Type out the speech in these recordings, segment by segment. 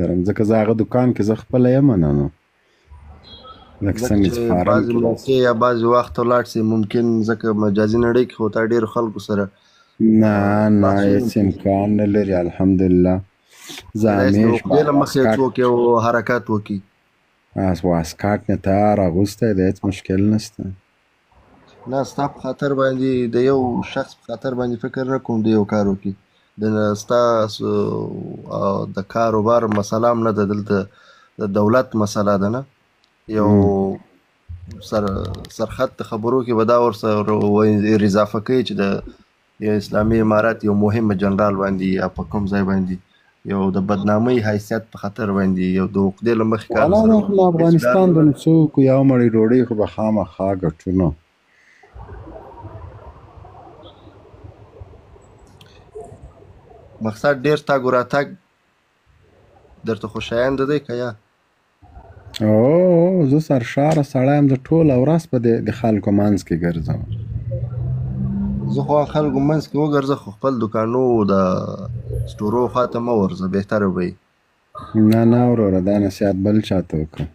لرم ځکه زه هغه دکان کې زه خپله یم نه نو لکه څنګه چې فارم بعضې کې موقع یا بعضې وخت ولاړ سي ممکن ځکه مجازي نړۍ کې خو تا ډېرو خلکو سره نه هېڅ امکان نه لري الحمدلله زه همیش عقدې له مخې څوک یو حرکت وکړي واسکاټ مې تیار اغوستی دی هېڅ مشکل نشته نه ستا په خاطر باندې د یو شخص په خاطر باندې فکر نه کوم د یو کار وکړي ستاسو د کاروبار مسله هم نه ده دلته د دولت مسله ده نه یو سرخط خبرو کې به دا ورسره اضافه کوي چې د اسلامي امارات یو مهم جنرال باندې یا په کوم ځای باندې یو د بدنامۍ حیثیت په خطر باندې یو د عقدې له مخې کار والله افغانستان د نو څوک یو مړۍ ډوډۍ خو به خامخا ګټو نو مقصد ډېر تګ وراتګ درته خوشایند دی که یا او زه سرشاره سړی یم زه ټوله ورځ په د خلکو منځ کې ګرځم زه خو خلکو منځ کې وګرځه خو خپل دوکانو د سټورو خواته مه ورځه بهتره به وي نه وروره دا نصیحت بل چاته وکړه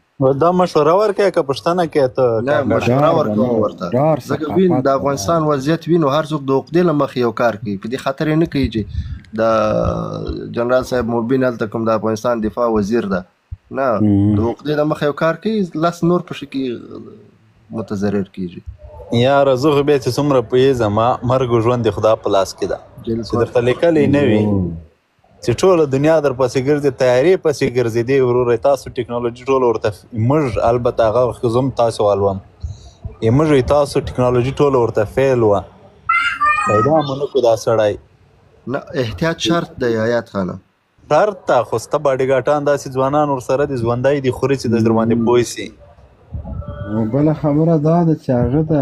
دا مشوره ورکړې که پوښتنه کوې ته نه مشوره ورکوم ورته ځکه وین د افغانستان وضعیت وینو هر څوک د عقدې له مخې یو کار کوي په دې خاطر یې نه کوي چې د جنرال صاحب مبین هلته کوم د افغانستان دفاع وزیر ده نه د عقدې له مخې یو کار کوي لس نور پشي کې متضرر کیږي یاره زه خو بیا چې څومره پوهېږم مرګ او ژوند د خدا په لاس کې ده چې درته لیکلی نه وي چې ټوله دنیا در پسې ګرځي تیارې پسې ګرځېدې وروره تاسو ټکنالوژي ټوله ورته موږ البته هغه وخت کې زه هم تاسو والوم موږ تاسو ټکنالوژي ټوله ورته فیل وه پیدا مو نه کړو دا سړی نه احتیاط شرط دی حیات خانه شرط ته خو سته باډیګاټان داسې ځوانان ورسره دي ژوندی دي خوري چې در باندې پوه سي بله خبره دا ده چې هغه د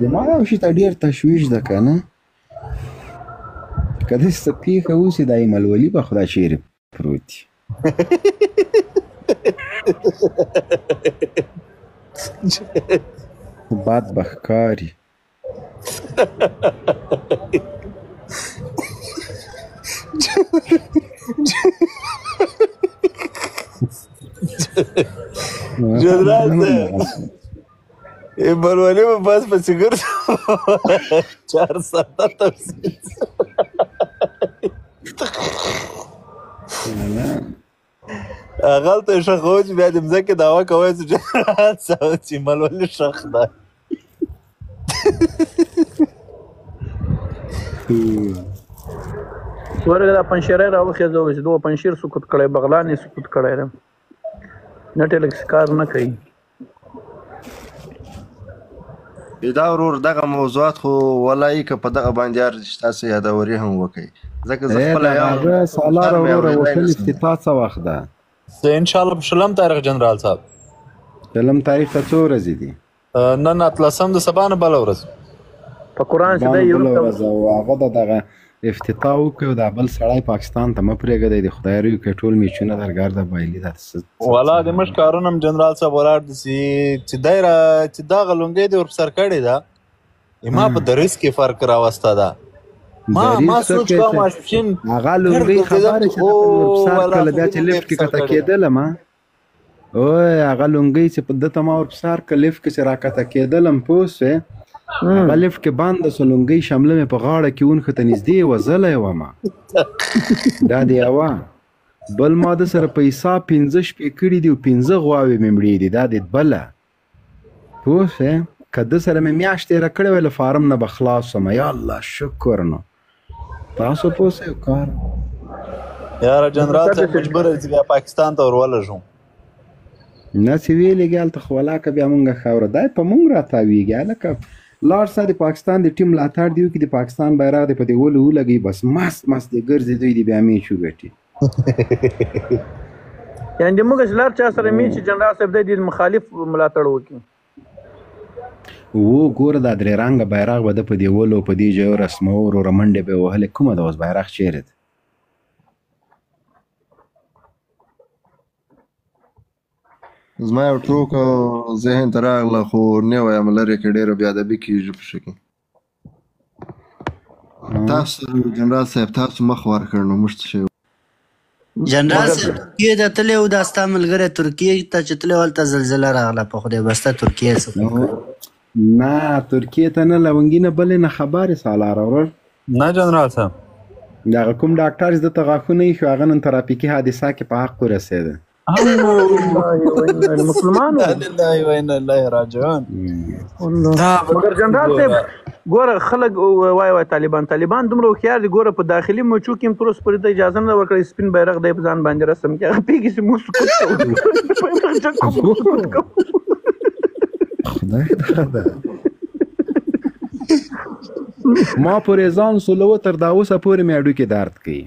دماغ یو شي ته ډېر تشویش ده که نه که داسې څه پېښه اوسي دا ایملولي به خو دا چېرې پروت دي خو بد به ښکاري جنرال صاحب بلوالي به بس پسې ګرځو 4 ساعته تفصیل هغلته یې ښخ و چې بیا د مځکې دعوه کوی چې جنرال صاحب چې ملولي ښخ ده ورګه دا پنشیری راوخېځه چې دغه پنشیر سقوط کړی بغلان یې سقوط کړی دی نټ لږ کار نه کوي دا ورور دغه موضوعات خو ولایي که په دغه باندې هر تاسو یادوري هم وکړئ ځکه زه خپله هغه سالاره وروره وتل افتتاح څه وخت ده انشاءالله په 20 تاریخ جنرال صاحب 20 تاریخ ته څو ورځې دي نن 18 د سبا نه بله ورځ په قرآن چې دی بله ورځ او هغه د دغه افتتاح وکړي او دا بل سړی پاکستان ته مه پرېږدی د خدای روي که ټول میچونه درګرده بایلي دا والا د موږ کارونه هم جنرال صاحب ولاړ دي چې دی چې دغه لونګۍ دې ورسر کړې ده ما په دریس کې فرق راوسته ده ما سوچ کوم ماشین هغه لونګۍ خبره چې ورسر کله بیا چې لیفټ کې کته کېدلم اوی هغه لونګۍ چې په دته ما ورسر که لیفټ کې چې راکته کېدلم پوه سوې هغه لیفټ کې بنده سو لونګۍ شمله مې په غاړه کې ونښته نږدې وزلی ومه دا د یوه بل ما د سره پیسه 15 شپې کړي دي او 15 غواوې مې مړې دي دا د بله پوه شوې که ده سره مې میاشت تېره کړې وی له فارم نه به خلاص ومه یا الله شکر نو تاسو پوه شئ کار یاره جنرال صاحب مجبور چې بیا پاکستان ته ورولږو نه چې ویلېږي هلته خو ولاکه بیا مونږه خاوره دی په مونږ راتاویږي هلکه لاړ سه د پاکستان د ټیم ملاتړ دی وکړي د پاکستان بیرغ دی په دې ولو ولګوي بس مست مست دی ګرځي دوی دی بیا میچ وګټي یعنې موږ چې لاړ چا سره میچ جنرال صاحب دی د مخالف ملاتړ وکړي و ګوره دا درې رنګه بیرغ به ده په دې ولو په دې ځایو رسمو وروره منډې به یې وهلې کومه ده اوس بیرغ چیرې ده زما یو ټوکه ذهن ته راغله خو نه وایم لرې کې ډېره بېادبي کېږي په شکل تاسو جنرال صاحب تاسو مخ ورکړ نو موږ څه شی جنرال صاحب ترکیې ته تللی و، دا ستا ملګری ترکیې ته چې تللی و هلته زلزله راغله په خدای بسته ترکیې څه نه ترکیې ته نه لونګینه بلې نه خبرې سالار ورور نه جنرال صاحب دغه کوم ډاکټر چې دته غاښونه ایښي هغه نن ترافیکي حادثه کې په حق ورسېده مسلمان راجعون مګر جنرال صاحب ګوره خلک وای طالبان دومره هوښیار دي ګوره په داخلي مچو کې هم تر اوسه پورې ته اجازه نه ورکړی سپین بیرغ دی په ځان باندې رسم کې هغه پوهېږي چې موږ خدای ده ما پورې ځان سولو تر دا اوسه پورې مې هډوکي درد کوي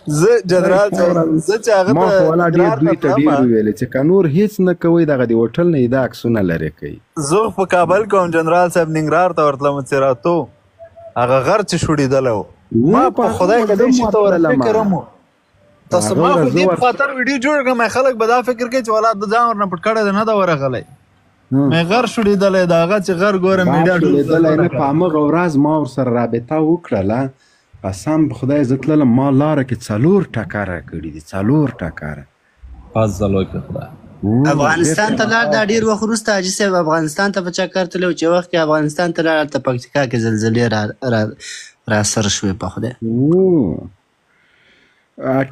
زه جنرال صاحب زه چې هغه ما خو والا ډېر دوی ته ډېر وویلې چې که نور هېڅ نه کوئ دغه د هوټل نه یې دا عکسونه لرې کوي زه په کابل کوم جنرال صاحب ننګرهار ته ورتلم چې راتو هغه غر چې شوړېدلی و ما په خدای که دې شي ته ور فکر هم تاسو ما خو دې په خاطر ویډیو جوړ کړم خلک به دا فکر کوي چې والا د ځان ورنه پټ کړی دی نه ده ورغلی مې غر شوړېدلی د هغه چې غر ګوره میډیا شوړېدلی نه په همغه ورځ ما ورسره رابطه وکړله قسم په خدای زه تللم ما لاره کې 4 ټکره کړي دي 4 ټکره افغانستان ته لاړ دا ډېر وخت وروسته حاجي صاحب افغانستان ته په چکر تللی و چې وخت کې افغانستان ته لاړ هلته پکتیکا کې زلزلې راسر شوې په خدای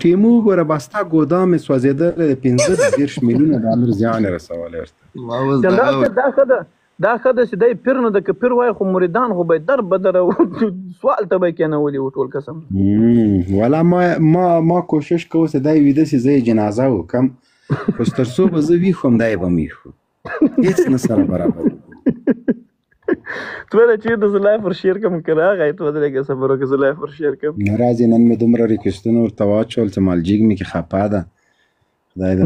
ټیمو ګوره بسته ګودام یې سوځېدلی د 15 میلیونه ډالر زیان یې رسولی دا ښه ده چې دی پیر نه ده که پیر وای خو مریدان خو به یې در بدر سوال ته به یې کېنولي وو ټول قسم والا ما کوشش کوو چې دی ویده سي زه یې جنازه وکړم خو تر څو به زه ویښ وم دی به م ویښ وم هېڅ نه سره برابر تو ویله چې د زه لایف ور شیر کړم که راغی تو ودرېږه صبر وکړه زه لایف ور شیر کړم نه راځي نن مې دومره ریکویسټونه ورته واچول چې مالجیګ مې کې خفه ده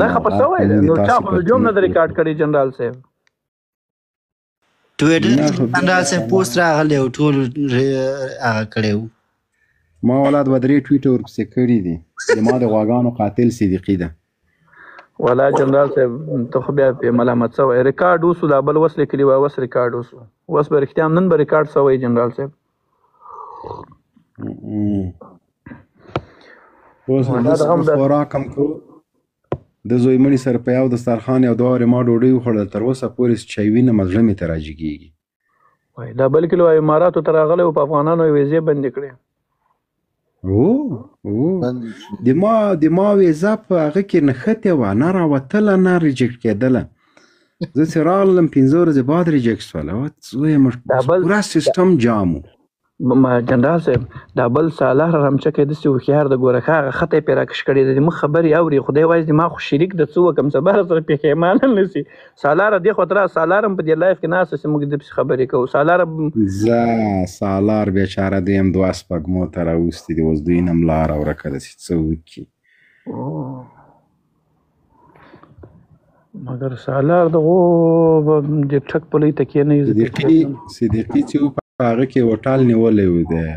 نه خفه شوی دی نو چا خو ویډیو هم نه ده ریکارډ کړی جنرال صاحب ټویټر جنرال صاحب پوسټ راغلی و ټول هغه کړی و ما ولاد 2-3 ټویټه ورپسې کړي دي زما د غواګانو قاتل صدیقي ده والا جنرال صاحب ته خو بیا پې ملامت شوی ریکارډ اوسو دا بل وس لیکلي وای اوس ریکارډ اوسو اوس به رښتیا هم نن به ریکارډ شوی جنرال صاحب اوس خوراک هم کوو د زوی مړي سره په یو دسترخوان یو 2 وارې ما ډوډۍ وخوړله تر اوسه پورې چای وینم زړه مې ته راجګېږي دا بل کلو اماراتو ته راغلی و په افغانانو یې ویزې بندې کړې د ما ویزه په هغه کې نښتې وه نه راوتله نه ریجکټ کېدله زه چې راغلم 15 ورځې بعد ریجکټ شوله پوره سیسټم جام و جنرال صاحب دا بل سالار رمچکی داسې هوښیار د ګوره ښه هغه خطی پرې راکش کړی دی مخ خبرې اوري خدای وایي ما خو شریک د څه وکړم سبا سره پښیمانه نه شي سالاره دې خوا ته را سالار هم په دې لایف کې ناسته چې موږ دې پسې خبرې کوو سالاره زه سالار بیچاره دوی هم 2 سپږمو ته راوستي دي اوس دوی نه هم لاره ورکه ده چې څه وکړي مګر سالار دغو د ټک په لوی تکیه نه صدیقي چې و په هغه کې هوټل نیولی و دی